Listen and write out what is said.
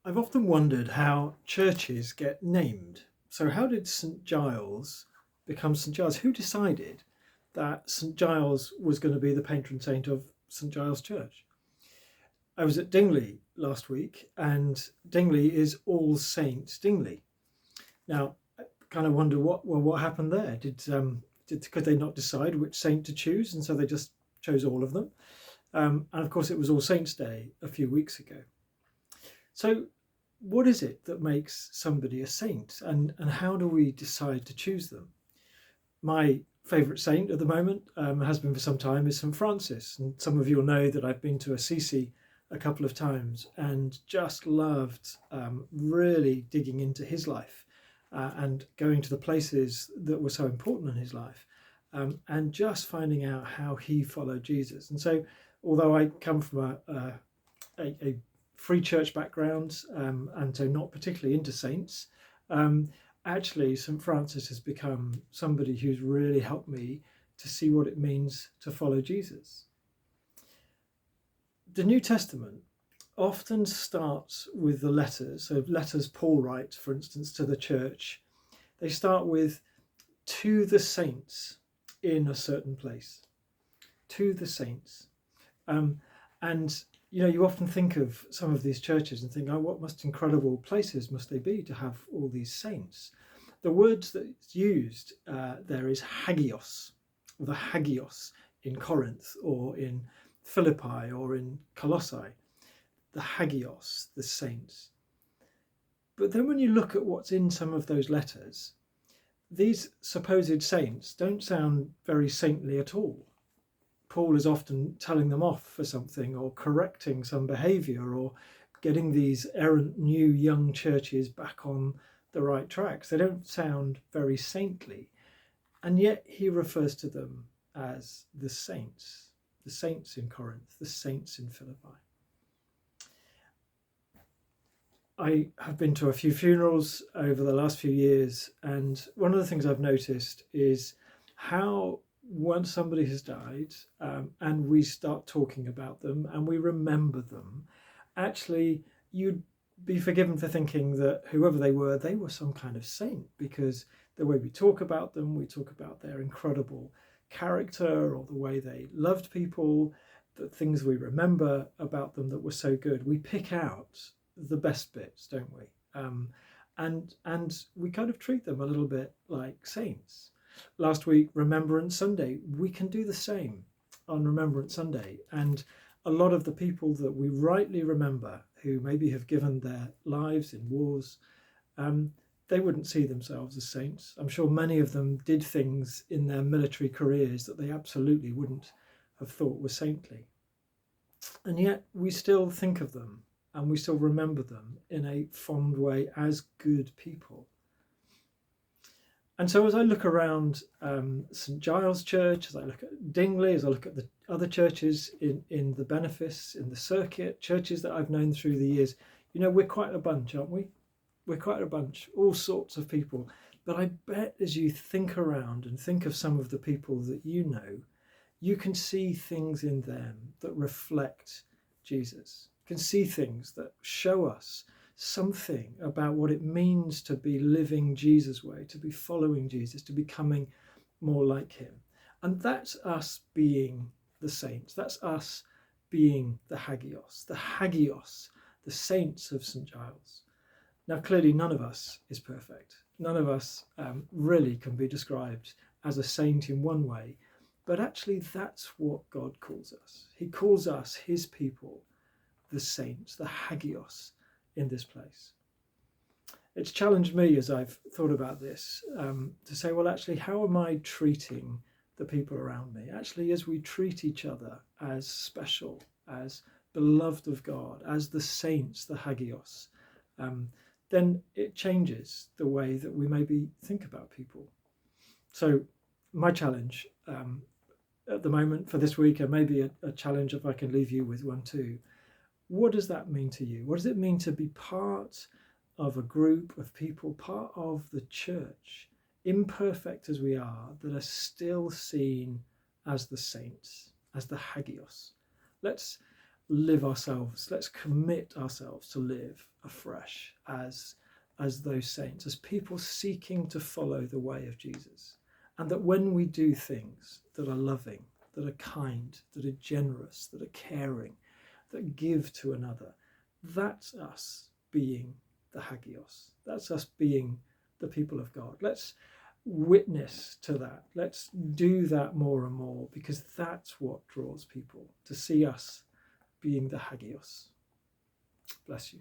I've often wondered how churches get named. So, how did St Giles become St Giles? Who decided that St Giles was going to be the patron saint of St Giles Church? I was at Dingley last week, and Dingley is All Saints Dingley. Now, I kind of wonder what happened there. Could they not decide which saint to choose, and so they just chose all of them? And of course, it was All Saints Day a few weeks ago. So, what is it that makes somebody a saint, and how do we decide to choose them? My favourite saint at the moment, has been for some time, is St Francis. And some of you will know that I've been to Assisi a couple of times and just loved really digging into his life and going to the places that were so important in his life and just finding out how he followed Jesus. And so, although I come from a free church background, and so not particularly into saints, um, actually St Francis has become somebody who's really helped me to see what it means to follow Jesus. The New Testament often starts with the letters. So letters Paul writes, for instance, to the church, they start with to the saints in a certain place. To the saints. And you often think of some of these churches and think, oh, what most incredible places must they be to have all these saints? The words that's used there is hagios, or the hagios in Corinth or in Philippi or in Colossae, the hagios, the saints. But then when you look at what's in some of those letters, these supposed saints don't sound very saintly at all. Paul is often telling them off for something or correcting some behaviour or getting these errant new young churches back on the right tracks. They don't sound very saintly. And yet he refers to them as the saints in Corinth, the saints in Philippi. I have been to a few funerals over the last few years, and one of the things I've noticed is how once somebody has died, and we start talking about them and we remember them, actually you'd be forgiven for thinking that whoever they were some kind of saint, because the way we talk about them, we talk about their incredible character or the way they loved people, the things we remember about them that were so good. We pick out the best bits, don't we? And we kind of treat them a little bit like saints. Last week, Remembrance Sunday, we can do the same on Remembrance Sunday. And a lot of the people that we rightly remember who maybe have given their lives in wars, they wouldn't see themselves as saints. I'm sure many of them did things in their military careers that they absolutely wouldn't have thought were saintly. And yet we still think of them and we still remember them in a fond way as good people. And so as I look around St Giles Church, as I look at Dingley, as I look at the other churches in the benefice, in the circuit, churches that I've known through the years, we're quite a bunch, aren't we? We're quite a bunch, all sorts of people. But I bet as you think around and think of some of the people that you know, you can see things in them that reflect Jesus. You can see things that show us something about what it means to be living Jesus' way, to be following Jesus, to becoming more like him. And that's us being the saints. That's us being the hagios, the saints of St Giles. Now, clearly, none of us is perfect. None of us really can be described as a saint in one way, but actually that's what God calls us. He calls us, his people, the saints, the hagios, in this place. It's challenged me as I've thought about this to say, well, actually, how am I treating the people around me? Actually, as we treat each other as special, as beloved of God, as the saints, the hagios, then it changes the way that we maybe think about people. So my challenge at the moment for this week, and maybe a challenge if I can leave you with one too, what does that mean to you? What does it mean to be part of a group of people, part of the church, imperfect as we are, that are still seen as the saints, as the hagios? Let's live ourselves, let's commit ourselves to live afresh as those saints, as people seeking to follow the way of Jesus. And that when we do things that are loving, that are kind, that are generous, that are caring, that give to another, that's us being the Hagios. That's us being the people of God. Let's witness to that. Let's do that more and more, because that's what draws people to see us being the Hagios. Bless you.